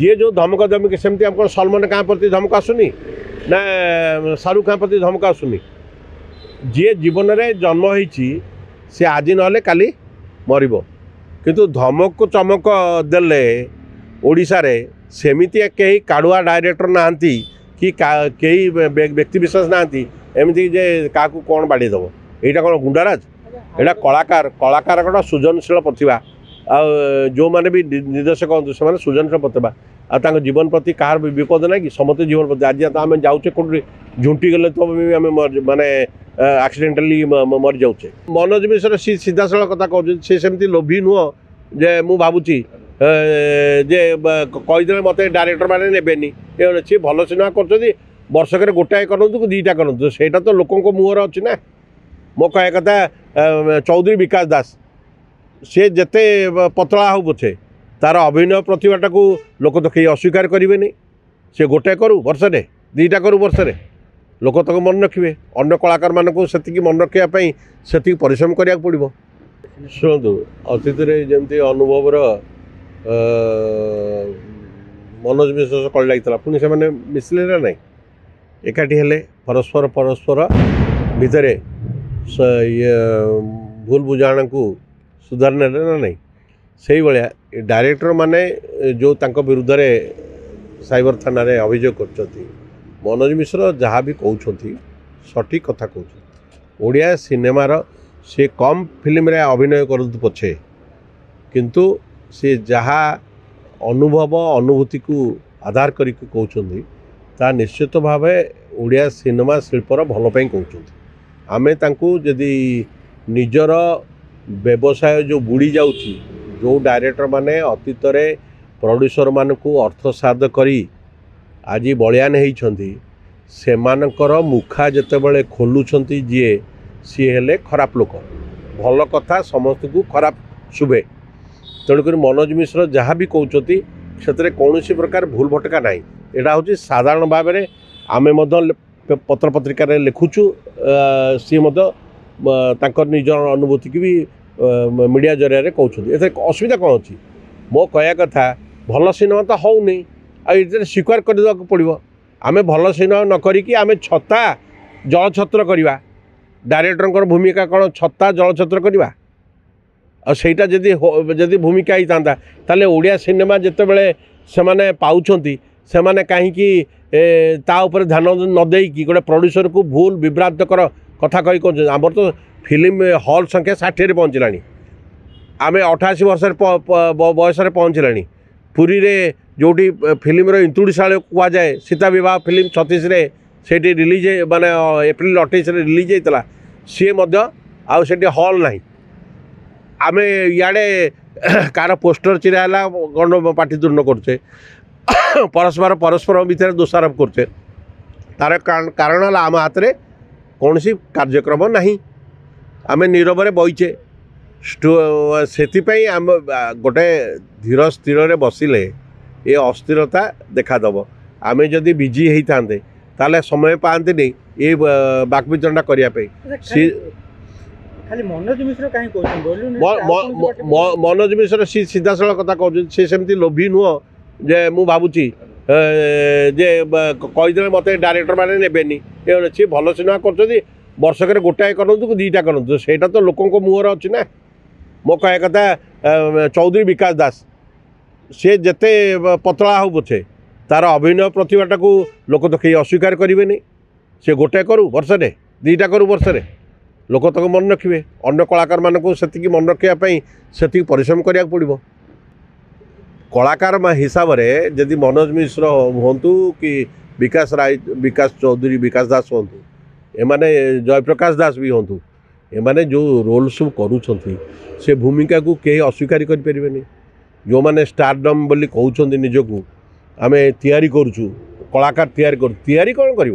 जी जो धमक धमक सेमती आम सलमान खान प्रति धमक आसुनी ना शाहरुख खान प्रति धमक आसुनी जी जीवन में जन्म होती सी आज ना काली मरब किंतु धमक चमक देले ओडिशा रे सेमिति कई काड़ुआ डायरेक्टर नहांती कि कई व्यक्ति विशेष नहांती एमती जे क्या कौन बाड़ी दब यहाँ कौन गुंडाराज यहाँ कलाकार कलाकार गोटा सृजनशील प्रतिभा जो माने भी निर्देशक हूँ से सृजनशील प्रतिभा आ जीवन प्रति कहार विपद ना कि समस्त जीवन प्रति आज तो आम जाऊे कौट झुंटी गले तो आम माने एक्सीडेंटली मरी जाऊे मनोज मिश्र सी सीधा साल कथा कहते सी सेमती लोभी नुह जे मु भावुची जे कहीदे मत डायरेक्टर मैंने नेबेनी सी भल सिनेमा कर वर्षक गोटाए करूँ कि दुईटा करूँ से तो लोकों मुहर अच्छी ना मो कह कथा चौधरी विकास दास सी जिते पतला हो पछे तार अभिनय प्रतिभाटा को लोक तो कहीं अस्वीकार करेंगे सी गोटाए करूँ वर्षे दुईटा करूँ वर्षे लोक तक मन रखिए अन्य कलाकार मानक से मन रखापी से परिश्रम करा पड़ो शुणु अतीत जमी अनुभवर मनोज मिश्र कल लगी पुणी से मिसले ना ना एकाठी हेले परस्पर परस्पर भितर ये भूल बुझाणा को सुधार ना ना से भाया डायरेक्टर माने जो तांको विरुद्ध साइबर थाना रे अभियोग कर मनोज मिश्र जहाँ भी कहते सठिक कथा कहते ओडिया सिनेमार से कम फिल्म रे अभिनय करतु पछे किंतु से जहाँ अनुभव अनुभूति को आधार करके कहते ता निश्चित भाव ओडिया सिनेमा शिल्पर भलपाई कहते आमे तांकु यदि निजर व्यवसाय जो बुड़ी जाउची जो डायरेक्टर माने अतीत रे प्रोड्यूसर मान को अर्थ साध करी आज बलियान होती से मुखा जितेबाला खोलुंट जी सी हेले खराब लोक भल कथा समस्त को खराब शुभे तेणुक मनोज मिश्र जहाँ भी कहते से कौन प्रकार भूल भटका ना यहाँ हूँ साधारण भाव में आमे पत्र पत्रिका लिखुचु सी निजर अनुभूति की भी मीडिया जरिया कहते ये असुविधा कौन अच्छी मो कह कथा भल सिनेमा तो हो नहीं आ स्वीकार करने पड़ो आमे भल सिनेमा न करिकी आमे छत्ता जलछत्र करवा डायरेक्टर भूमिका कौन छत्ता जलछत्र करवा आईटा जदि भूमिका ही था ताले ओडिया सिनेमा जिते बड़े से पाँच से मैंने कहीं ताऊपर ध्यान न देकी गोटे प्रोड्यूसर को भूल विभ्रांतकर कथा कही कौन आम तो फिल्म हॉल संख्या 60 रे पहुँचला आम 88 वर्ष बयस पहुँचला पुरी रे जोटी फिल्म इंतुड़ीशाल कहुए सीता विवाह फिल्म 36 रे सेठी रिलीज माने एप्रिल 28 रे रिलीज होता सी आठ हॉल ना आम इे कार पोस्टर चिराला गण पाटितुंड करचे परस्पर परस्पर भितर दोषारोप करचे तार कारण आम हाथ में कौन सी कार्यक्रम नहीं आम नीरव बईचे से आम गोटे धीर स्थिर बसिले ये अस्थिरता देखादब आम जदि बिजी होता ताले समय पाते नहीं ये बाकवितरणा करने खाली मनोज मिश्र कहीं मनोज मिश्र सी सीधा साल कथा कहते सी सेमती लोभी नुह जे मु भावुची जे कहीदे मत डायरेक्टर मैंने नेबेनी सी भल सिनेमा कर वर्षक गोटाए करूँ कि दुईटा करूँ से तो लोकों मुहर अच्छी ना मो कह कथा चौधरी विकास दास सी जिते पतला हो पछे तार अभिनय प्रतिभाटा को लोक तो कहीं अस्वीकार करेंगे से गोटाए करूँ वर्षे दुईटा करूँ वर्षे लोक तक मन रखिए अन्य कलाकार मानक से मन रखापी से परिश्रम करा पड़ो कलाकार हिसाब से जदि मनोज मिश्र हूँ कि विकास राय विकास चौधरी विकास दास हूँ एमाने जयप्रकाश दास भी हूँ एमाने जो रोल सब करुँच से भूमिका को कहीं अस्वीकार करें जो मैंने स्टारडम बोली कहते निजक आम तैयारी करुचु कलाकार तैयारी कौन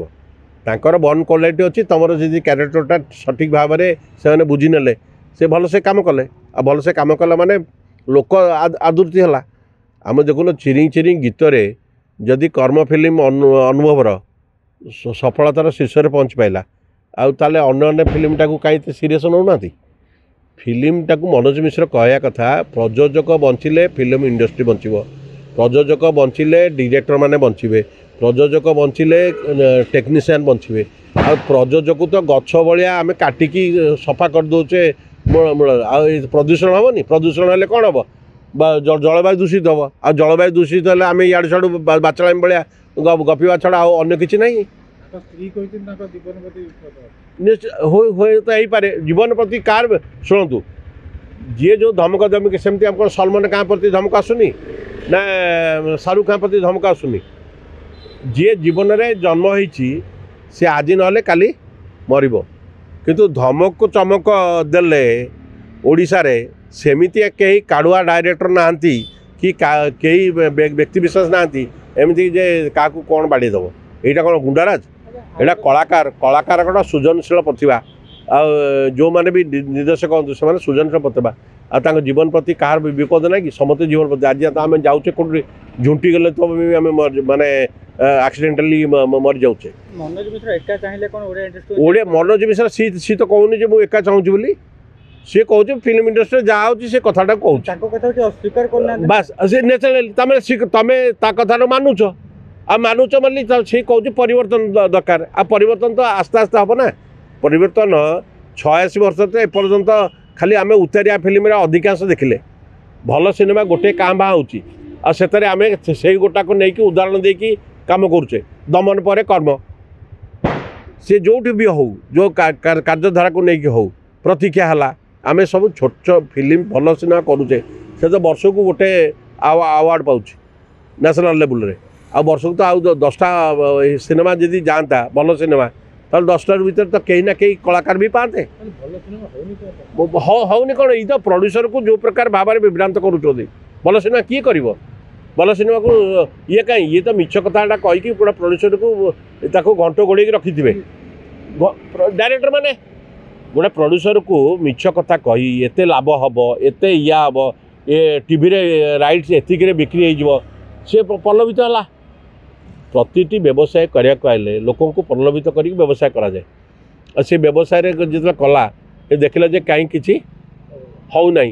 कर वन क्वालिटी अच्छी तुम जी क्यारेक्टरटा सठिक भाव में से बुझीने से भल से कम कले आ भल से कम कले माने लोक आदृति है आम देखुन चिरिंग चिरिंग गीत जदि कर्म फिल्म अनुभवर सफलतार शीर्ष में पहुँच पाला आने अन्य फिल्मटा को कहीं सीरीयस नौना फिल्मटा को मनोज मिश्र कहया कथा प्रयोजक बंचिले फिल्म इंडस्ट्री बंचब प्रयोजक बंचिले डिरेक्टर माने बंचिबे प्रयोजक बंचिले टेक्नीशियन बंचिबे आ प्रयोजक तो गछ भलिया आम काटिकी सफा कर दौचे मूल मूल आ प्रदूषण हेनी प्रदूषण हेल्ले कौन हम जलवायु दूषित हम आ जलवायु दूषित हेल्ले आम इाड़ू छाड़ू बाचलामी भाया गपिवा छड़ा अन्य किसी ना स्त्री जीवन प्रति तो पारे जीवन प्रति कार शुणु जी जो धमक धमक सेमती आम सलमान खान प्रति धमक आसुनी ना शाहरुख खान प्रति धमक आसुनी जी जीवन में जन्म होती सी आज ना काली मरब किंतु धमक चमक देले ओडिशा रे सेमिति कई काड़ुआ डायरेक्टर नहांती कि कई व्यक्ति विशेष नहांती एमती जे क्या कौन बाड़ी दब यहाँ कौन गुंडाराज यहाँ कलाकार कलाकार गोटा सृजनशील प्रतिभा आ जो मैंने भी निर्देशक हूँ से सृजनशील प्रतिभा आ जीवन प्रति कहार विपद ना कि समस्त जीवन प्रति आज तो आम जाऊे कौन झुंटी गले तो आम माने एक्सीडेंटली मरी जाऊे मनोज मिश्र एका चाहिए कौन ओडिया मनोज मिश्र सी तो कहूनी जो मुझे चाहूँ बोली सी कहूँ फिल्म इंडस्ट्री जहाँ हो कथा कहूँ अस्वीकार करना बास से नेचुराली तमें कथा मानुच आ मानुच बोली सी कहूँ परिवर्तन दरकार आ परिवर्तन तो आस्ते आस्ते हम ना परिवर्तन 86 वर्ष तो एपर्यंत खाली आम उतारिया फिल्म अधिकांश देखिले भल सिनेमा गोटे काँ बाँ होची आ सेतरे आम से गोटा को लेकिन उदाहरण देकी काम करुचे दमन पर कर्म सी जो भी हो जो कार्यधारा को लेकिन हो प्रतीक्षा है आम सब छोट फिल्म भल सिनेमा करुचे से तो वर्ष को गोटे अवार्ड पाँच नेशनल लेवल रे आ वर्ष को तो आउ 10टा सिनेमा जदि जाता भल सिनेमा तो 10टार भीतर तो कहीं ना कहीं कलाकार भी पाते होनी कौन ये तो प्रोड्यूसर को जो प्रकार भाव में विभ्रांत करुँच भल सिनेमा किए कर भल सिनेमा को ये कहीं ये तो मिछ कथा कहीकि पूरा प्रोड्यूसर को घंट गोड़े रखिथे डायरेक्टर माने गोटे प्रोड्यूसर को मिछ कथा कही एत लाभ हम एत या हम ये टीवी रे राइट्स एतिक बिक्री हो सी प्रलोभित है प्रतिटी व्यवसाय करने आए लोक प्रलोभित कर व्यवसाय कराए से व्यवसाय जो कला ये देखला जे कहीं किसी हो ना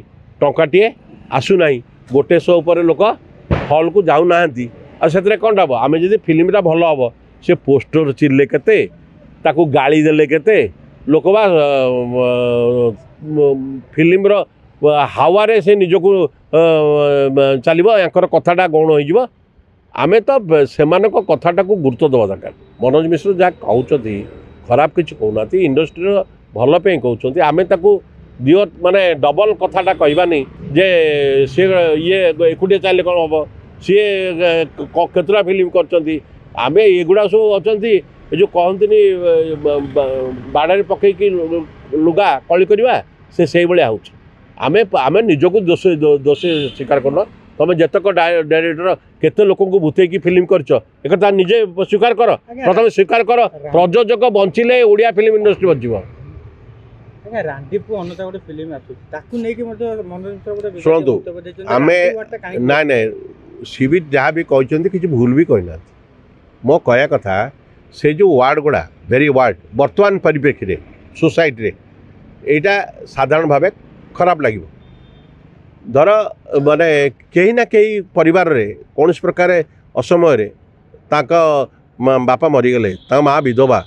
टंकाटे आसुना गोटे शो पर लोक हॉल को जाऊना से कौन हम आम जब फिल्मटा भल हम से पोस्टर चिल्ले केते ताकू गाली देले केते लोक बा फिल्म हावारे से निजक चलो यार कथाटा गौण हो आमे तो से कथाटा को गुरुत्व देवा दरकार मनोज मिश्र जहाँ कहते खराब किसी कहना इंडस्ट्री भल पे कहते आम दियो माने डबल कथाटा कहबानी जे सी ये एकुटिया चलिए कौन हम सी केतटा फिल्म करछंती आमे एगुड़ा सब अच्छा जो कहते बाड़े पकईकि लुगा कली करवा से भाया हो आमे निजक दोष स्वीकार करना तुम जितक डायरेक्टर केते लोक भूते की फिल्म कर निजे स्वीकार कर प्रथम स्वीकार कर प्रयोजक बंचिले ओडिया फिल्म इंडस्ट्री बचीब शुणु आम ना ना सी भी जहाँ भी कहते किसी भूल भी कहना मो कहया कथा से जो वार्ड गुड़ा भेरी वार्ड बर्तमान परिप्रेक्षी रे सोसाइटी रे एटा साधारण भाव खराब लगे धर माने कहीं ना कहीं परिवार रे कौन प्रकार असमय बापा मरीगले माँ विधवा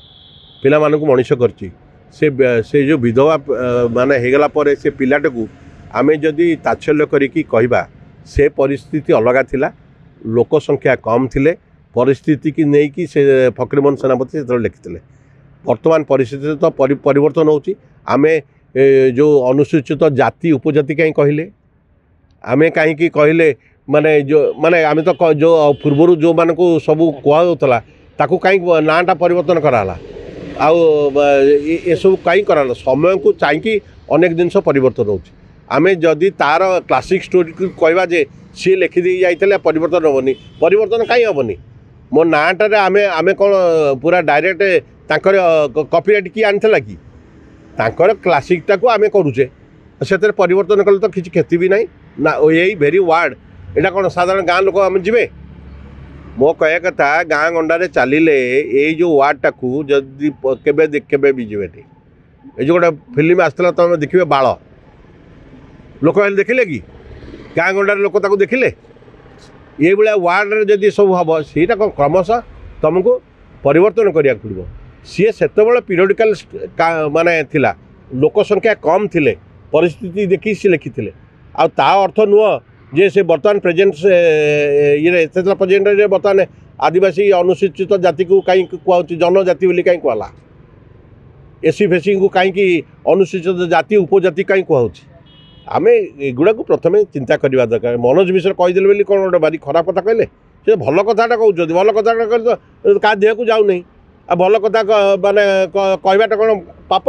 पिला मानक मनीष करची से जो विधवा माने हेगला पर से पिलाटा को आमे जदि ताच्छल्य करिकी कहबा से परिस्थिति अलग थिला लोक संख्या कम थिले परिस्थिति की नहीं कि से फकीरमोहन सेनापति से लिखिते वर्तमान परिस्थिति तो परिवर्तन होची आमे जो अनुसूचित जाति उपजाति कहीं कहले आमे कहीं कहले माने जो माने आमे तो जो पूर्वर जो मान को सब कहला ताकू कहीं नाटा परिवर्तन कराला ये सब कहीं कराला समय को चाहिए अनेक जिनस परिवर्तन होची आमे जदि तार क्लासिक स्टोरी को कहवा जे सी लिखिदे जाइए परिवर्तन हेनी परिवर्तन कहीं हेनी मो नाटार आमे आमे कौन पूरा डायरेक्ट तांकर कॉपीराइट किए आनी कि तांकर क्लासिकटा को आमे करुचे से परिवर्तन कले तो किसी क्षति भी नहीं ना यही भेरी वार्ड यहाँ कौन साधारण गाँ लोक आम जी मो कह कथा गाँ गंडारे चलिले यही जो वार्डटा को जदि केबे भी जीवे ये जो गोटे फिल्म आसला तुम देखिए बाल लोक देखिले कि गाँ गंडारे लोक देखिले ଏଇଭଳିଆ ୱାର୍ଡ଼ରେ ଯଦି ସବୁ ହେବ ସେଇଟା କ'ଣ କ୍ରମଶଃ ତୁମକୁ ପରିବର୍ତ୍ତନ କରିବାକୁ ପଡ଼ିବ। ସିଏ ସେତେବେଳେ ପିରିୟଡ଼ିକାଲ ମାନେ ଥିଲା, ଲୋକ ସଂଖ୍ୟା କମ୍ ଥିଲେ, ପରିସ୍ଥିତି ଦେଖି ସେ ଲେଖିଥିଲେ। ଆଉ ତା ଅର୍ଥ ନୁହଁ ଯେ ସେ ବର୍ତ୍ତମାନ ପ୍ରେଜେଣ୍ଟ ଇଏରେ ସେତେବେଳେ ପ୍ରେଜେଣ୍ଟରେ ବର୍ତ୍ତମାନ ଆଦିବାସୀ ଅନୁସୂଚିତ ଜାତିକୁ କାହିଁକି କୁହାହେଉଛି ଜନଜାତି ବୋଲି କାହିଁ କୁହାହେଲା, ଏସି ଫେସିଙ୍କୁ କାହିଁକି ଅନୁସୂଚିତ ଜାତି ଉପଜାତି କାହିଁ କୁହାହେଉଛି। ଆମେ ଏଗୁଡ଼ାକୁ ପ୍ରଥମେ ଚିନ୍ତା କରିବା ଦରକାର। ମନୋଜ ମିଶ୍ର କହିଦେଲେ ବୋଲି କ'ଣ ଗୋଟେ ଭାରି ଖରାପ କଥା କହିଲେ? ସେ ଭଲ କଥାଟା କହୁଛନ୍ତି, ଭଲ କଥାଟା କହିଲେ ତ କାହା ଦେହକୁ ଯାଉନାହିଁ। ଆଉ ଭଲ କଥା ମାନେ କହିବାଟା କ'ଣ ପାପ?